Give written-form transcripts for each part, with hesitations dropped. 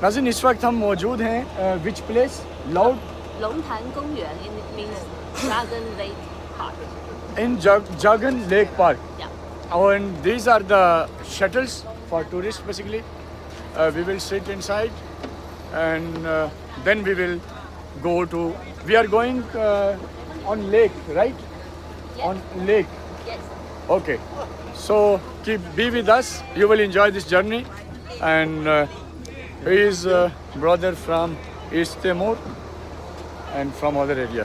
नाज़रीन इस वक्त हम मौजूद हैं which place loud 龙潭公园 it means Dragon Lake Park. in Jagan Lake Park. Yeah. And these are the shuttles for tourists basically. We will sit inside and then we will go to, we are going on lake, right? Yes. On lake. Yes. Okay. So be with us. You will enjoy this journey. And he is brother from East Timor and from other area.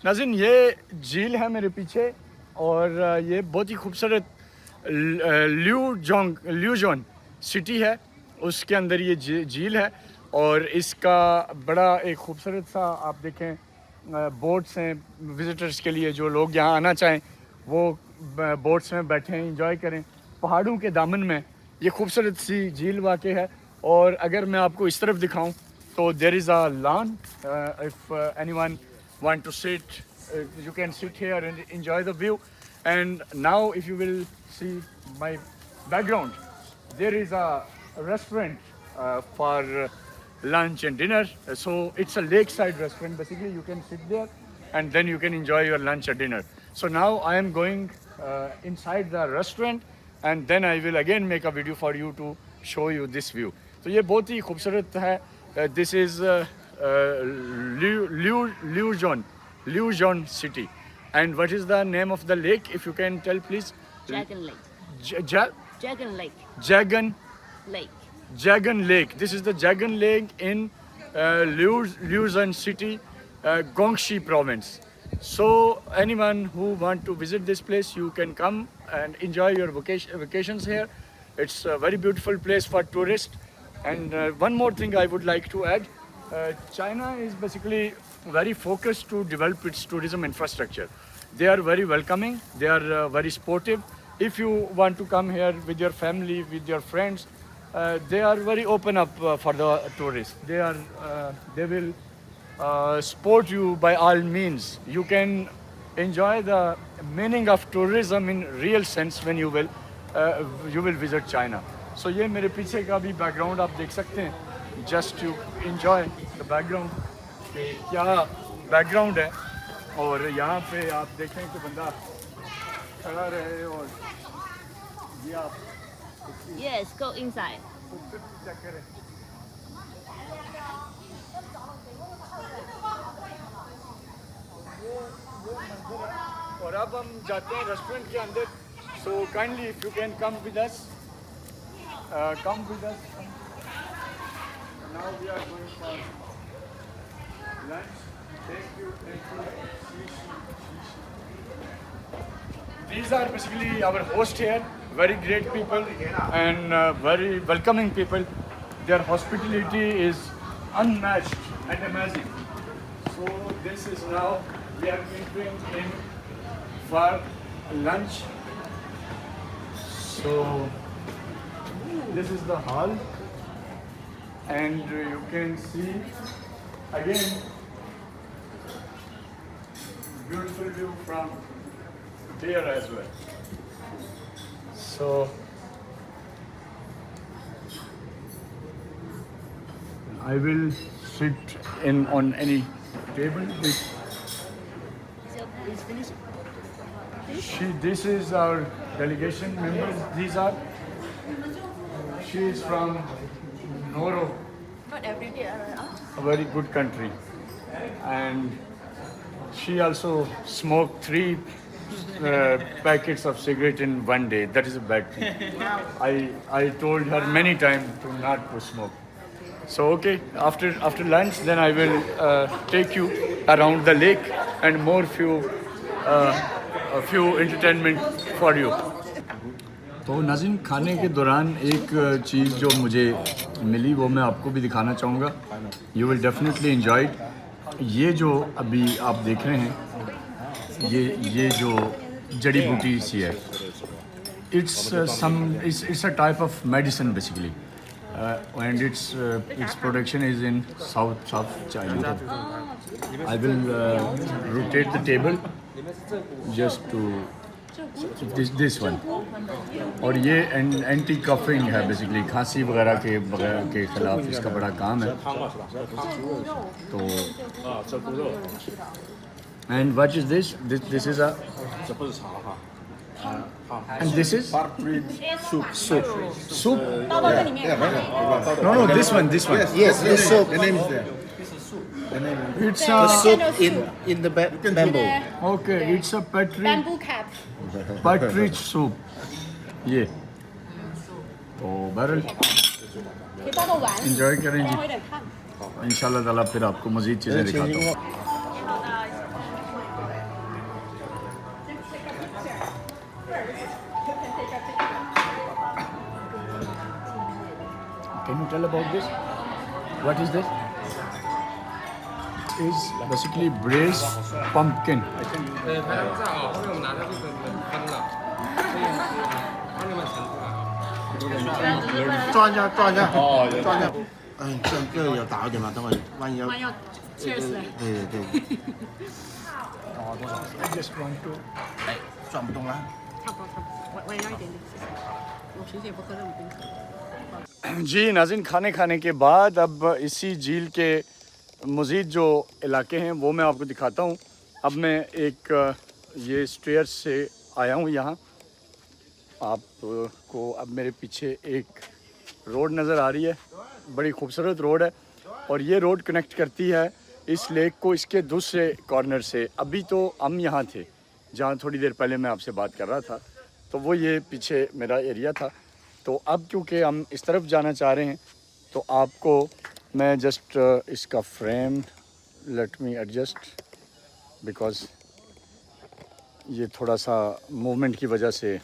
नाज़रीन ये झील है मेरे पीछे और ये बहुत ही खूबसूरत ल्यूजोन सिटी है, उसके अंदर ये झील है और इसका बड़ा एक खूबसूरत सा आप देखें बोट्स हैं विज़िटर्स के लिए, जो लोग यहाँ आना चाहें वो बोट्स में बैठें एंजॉय करें। पहाड़ों के दामन में ये खूबसूरत सी झील वाक़ है। और अगर मैं आपको इस तरफ दिखाऊं तो there is a lawn, if anyone want to sit, you can sit here and enjoy the view. And now if you will see my background, there is a restaurant for lunch and dinner. So it's a lakeside restaurant basically. You can sit there and then you can enjoy your lunch or dinner. So now I am going inside the restaurant and then I will again make a video for you to show you this view. तो ये बहुत ही खूबसूरत है. This is Luzon city. And what is the name of the lake, if you can tell please? Dragon Lake. Dragon Lake. Jagan Lake. Jagan Lake. This is the Jagan Lake in Luzon city, Gongxi province. So anyone who want to visit this place, you can come and enjoy your vacations here. It's a very beautiful place for tourists. And one more thing I would like to add, China is basically very focused to develop its tourism infrastructure. They are very welcoming, they are very sportive. If you want to come here with your family, with your friends, they are very open up for the tourists. They will support you by all means. You can enjoy the meaning of tourism in real sense when you will visit China. So ये मेरे पीछे का भी background आप देख सकते हैं, just to enjoy the background कि क्या बैकग्राउंड है। और यहाँ पे आप देखें कि बंदा खड़ा रहे और ये आप Yes, go inside. चेक करें। ये मंदिर है और अब हम जाते हैं रेस्टोरेंट के अंदर। So kindly if you can come with us. Come with us. Now we are going for lunch. Thank you. These are basically our host here. Very great people and very welcoming people. Their hospitality is unmatched and amazing. So this is now we are entering in for lunch. So this is the hall and you can see again beautiful view from here as well. So I will sit in on any table with Please finish. this is our delegation members. These are, she is from Noro, Not every day. a very good country, and she also smoked 3 packets of cigarette in one day. That is a bad thing. I told her many times to not to smoke. So okay, after lunch, then I will take you around the lake and more few entertainment for you. तो नाज़रीन खाने के दौरान एक चीज़ जो मुझे मिली वो मैं आपको भी दिखाना चाहूँगा. You will definitely enjoy it. ये जो अभी आप देख रहे हैं ये जो जड़ी बूटी सी है, it's a type of medicine basically, and its production is in South China. I will rotate the table just to this one. और ये एंटी कफिंग है, बेसिकली खांसी वगैरह के खिलाफ इसका बड़ा काम है। तो and what is this? This is a 这不是茶哈， and this is soup soup. 倒到这里面。 No, this one. Yes, the soup. The name is there. It's The a soup in the bamboo. okay. It's a Bamboo cap。 Partridge soup. ये तो बहरहाल 可以倒到碗里。 enjoy करें जी। 我有点烫。 इंशाल्लाह ताला फिर आपको मज़ीद चीज़ें दिखाता हूँ। Can you tell about this? What is this? Is basically braised pumpkin. 对，排量不在啊，后面我们拿的这个分了，所以帮你们盛出来啊。转一下，转一下，转一下。嗯，这个要大一点嘛，等会万一要。要 cheers 了。对对对， I just want to. 转不动了。差不多差不多，我也要一点点，谢谢。我平时也不喝这种冰可乐。 जी नाज़रीन, खाने खाने के बाद अब इसी झील के मज़ीद जो इलाके हैं वो मैं आपको दिखाता हूँ। अब मैं एक ये स्टेयर्स से आया हूँ यहाँ। आपको अब मेरे पीछे एक रोड नज़र आ रही है, बड़ी खूबसूरत रोड है। और ये रोड कनेक्ट करती है इस लेक को इसके दूसरे कॉर्नर से। अभी तो हम यहाँ थे जहाँ थोड़ी देर पहले मैं आपसे बात कर रहा था, तो वो ये पीछे मेरा एरिया था। तो अब क्योंकि हम इस तरफ जाना चाह रहे हैं तो आपको मैं जस्ट इसका frame let me adjust, because ये थोड़ा सा मूवमेंट की वजह से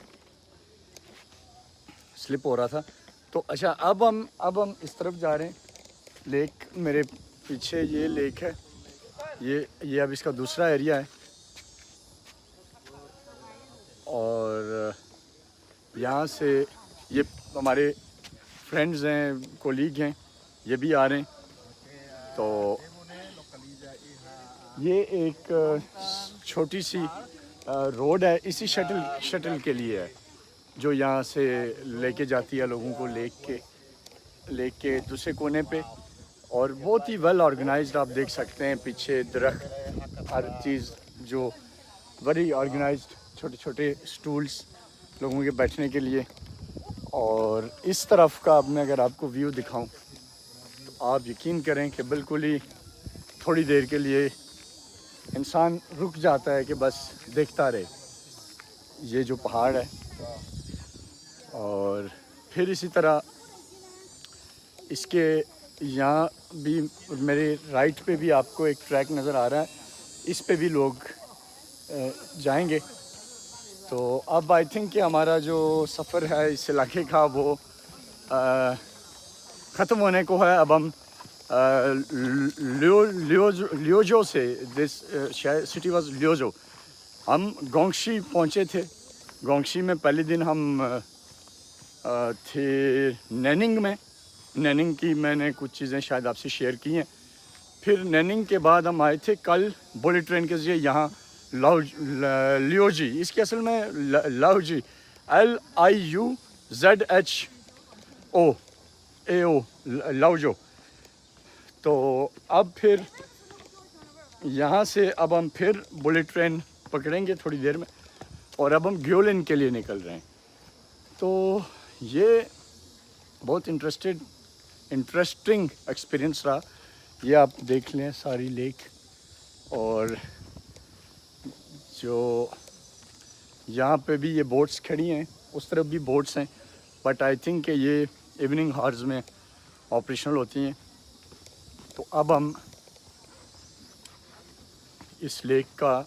स्लिप हो रहा था। तो अच्छा, अब हम इस तरफ जा रहे हैं। लेक मेरे पीछे ये लेक है, ये अब इसका दूसरा एरिया है। और यहाँ से ये हमारे फ्रेंड्स हैं, कोलीग हैं, ये भी आ रहे हैं। तो ये एक छोटी सी रोड है, इसी शटल के लिए है, जो यहाँ से लेके जाती है लोगों को लेक के दूसरे कोने पे। और बहुत ही वेल ऑर्गेनाइज्ड, आप देख सकते हैं पीछे दरख्त, हर चीज़ जो वेरी ऑर्गेनाइज्ड, छोटे छोटे स्टूल्स लोगों के बैठने के लिए। और इस तरफ का अब मैं अगर आपको व्यू दिखाऊं तो आप यकीन करें कि बिल्कुल ही थोड़ी देर के लिए इंसान रुक जाता है कि बस देखता रहे ये जो पहाड़ है। और फिर इसी तरह इसके यहाँ भी मेरे राइट पे भी आपको एक ट्रैक नज़र आ रहा है, इस पे भी लोग जाएंगे। तो अब आई थिंक कि हमारा जो सफ़र है इस इलाके का वो ख़त्म होने को है। अब हम लियोजो से, दिस सिटी वाज लियोजो, हम गोंगशी पहुँचे थे। गोंगशी में पहले दिन हम थे नैनिंग में। नैनिंग की मैंने कुछ चीज़ें शायद आपसे शेयर की हैं। फिर नैनिंग के बाद हम आए थे कल बुलेट ट्रेन के ज़रिए यहाँ लियोजी, इसके असल में लाओजी, LIUZHO लाओजो। तो अब फिर यहाँ से अब हम फिर बुलेट ट्रेन पकड़ेंगे थोड़ी देर में, और अब हम ग्योलिन के लिए निकल रहे हैं। तो ये बहुत इंटरेस्टिंग एक्सपीरियंस रहा। ये आप देख लें सारी लेक, और जो यहाँ पे भी ये बोट्स खड़ी हैं, उस तरफ भी बोट्स हैं, बट आई थिंक कि ये इवनिंग हार्स में ऑपरेशनल होती हैं। तो अब हम इस लेक का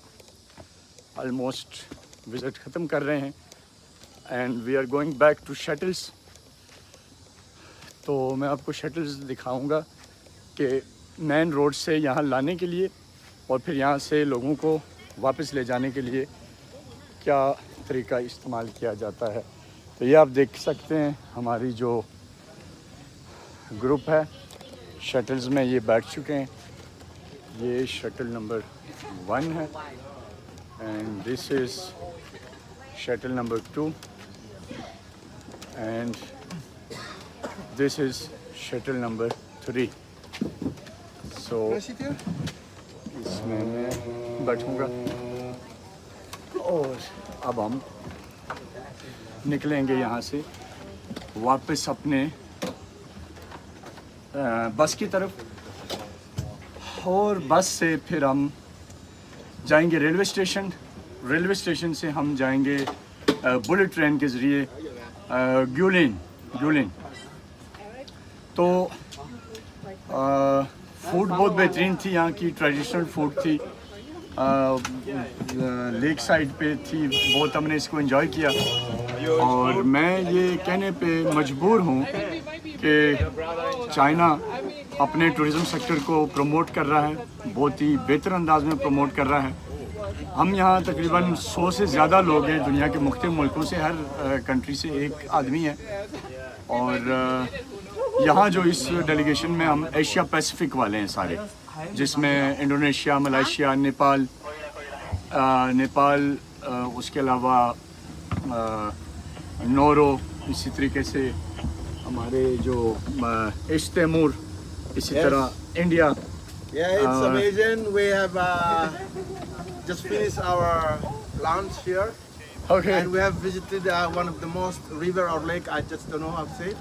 ऑलमोस्ट विज़िट ख़त्म कर रहे हैं and we are going back to shuttles. तो मैं आपको शटल्स दिखाऊंगा कि मेन रोड से यहाँ लाने के लिए और फिर यहाँ से लोगों को वापस ले जाने के लिए क्या तरीका इस्तेमाल किया जाता है। तो ये आप देख सकते हैं हमारी जो ग्रुप है शटल्स में ये बैठ चुके हैं। ये शटल नंबर 1 है and this is shuttle number 2, and this is shuttle number 3. So इसमें मैं बैठूंगा और अब हम निकलेंगे यहाँ से वापस अपने बस की तरफ, और बस से फिर हम जाएंगे रेलवे स्टेशन। रेलवे स्टेशन से हम जाएंगे बुलेट ट्रेन के ज़रिए ग्यूलिन। तो फूड बहुत बेहतरीन थी, यहाँ की ट्रेडिशनल फूड थी, लेक साइड पे थी, बहुत हमने इसको एंजॉय किया। और मैं ये कहने पे मजबूर हूँ कि चाइना अपने टूरिज़म सेक्टर को प्रमोट कर रहा है, बहुत ही बेहतर अंदाज में प्रमोट कर रहा है। हम यहाँ तकरीबन 100 से ज़्यादा लोग हैं, दुनिया के मुख्तलिफ मुल्कों से, हर कंट्री से एक आदमी है। और यहाँ जो इस डेलीगेशन में हम एशिया पैसिफिक वाले हैं सारे, जिसमें इंडोनेशिया, मलेशिया, नेपाल, उसके अलावा नोरो, इसी तरीके से हमारे जो ईस्ट तैमूर, इसी तरह India. Yeah, it's amazing. We have just finished our lunch here. Okay. And we have visited one of the most river or lake. I just don't know how to say it.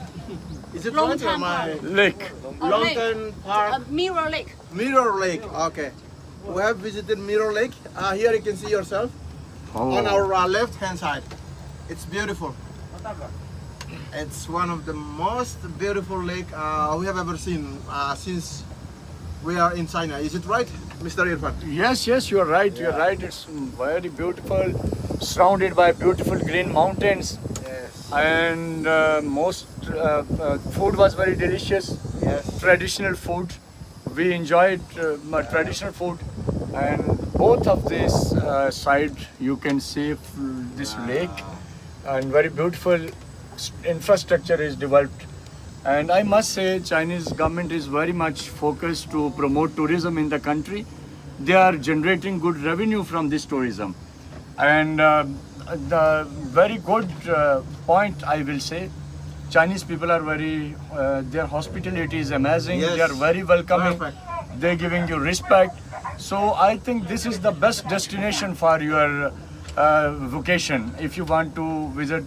Is it right or Longtan am I? Lake. Longtan Park. Mirror Lake. Mirror Lake. Okay. We have visited Mirror Lake. Here you can see yourself on our left hand side. It's beautiful. It's one of the most beautiful lake we have ever seen since we are in China. Is it right, Mr. Irfan? Yes, you are right. You are right. It's very beautiful, surrounded by beautiful green mountains. Yes. And most food was very delicious. Yes. Traditional food. We enjoyed traditional food, and both of this side you can see this lake, and very beautiful infrastructure is developed. And I must say, Chinese government is very much focused to promote tourism in the country. They are generating good revenue from this tourism. And the very good point I will say, Chinese people are very, their hospitality is amazing. Yes. They are very welcoming. Perfect. They're giving you respect. So I think this is the best destination for your vacation. If you want to visit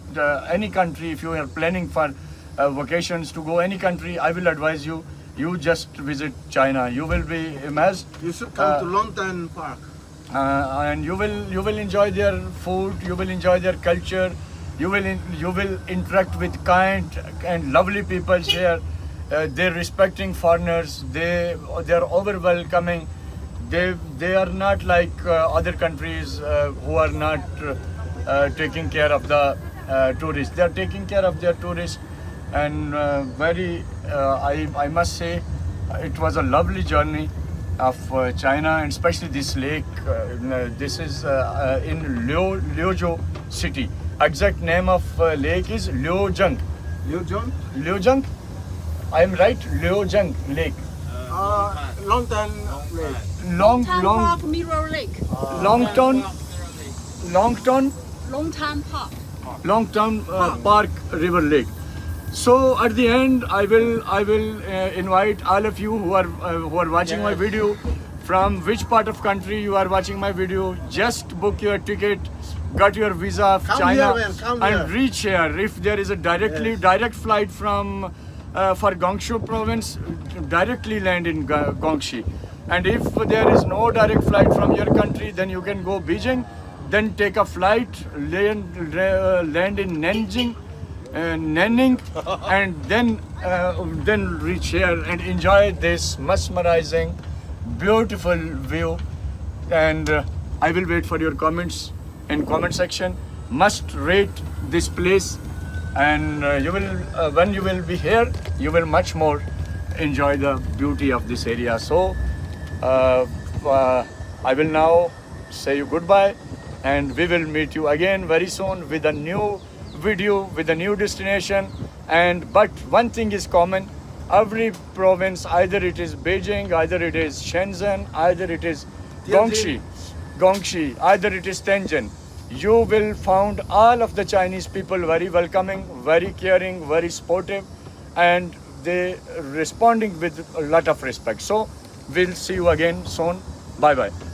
any country, if you are planning for vacations to go any country, I will advise you, you just visit China. You will be amazed. You should come to Longtan Park. And you will enjoy their food, you will enjoy their culture, you will interact with kind and lovely people here. They're respecting foreigners, they are over welcoming. They are not like other countries who are not taking care of the tourists. They are taking care of their tourists, and I must say it was a lovely journey of China, and especially this lake. This is in Liuzhou city. Exact name of lake is Liuzheng. Liuzheng? Liuzheng? I am right? Liuzheng Lake. Longtan Lake. Longtan Park, Mirror Lake. Longtan Park River Lake. So at the end, I will invite all of you who are watching my video, from which part of country you are watching my video. Just book your ticket, got your visa of China, and reach here. If there is a direct flight from for Guangzhou province, directly land in Guangxi. And if there is no direct flight from your country, then you can go Beijing, then take a flight, land in Nanjing. Nanning, and then reach here and enjoy this mesmerizing, beautiful view. And I will wait for your comments in comment section. Must rate this place, and you will when you will be here, you will much more enjoy the beauty of this area. So I will now say you goodbye, and we will meet you again very soon with a new video, with a new destination. But one thing is common: every province, either it is Beijing, either it is Shenzhen, either it is Guangxi, either it is Tianjin, you will find all of the Chinese people very welcoming, very caring, very supportive, and they responding with a lot of respect. So we'll see you again soon. Bye bye.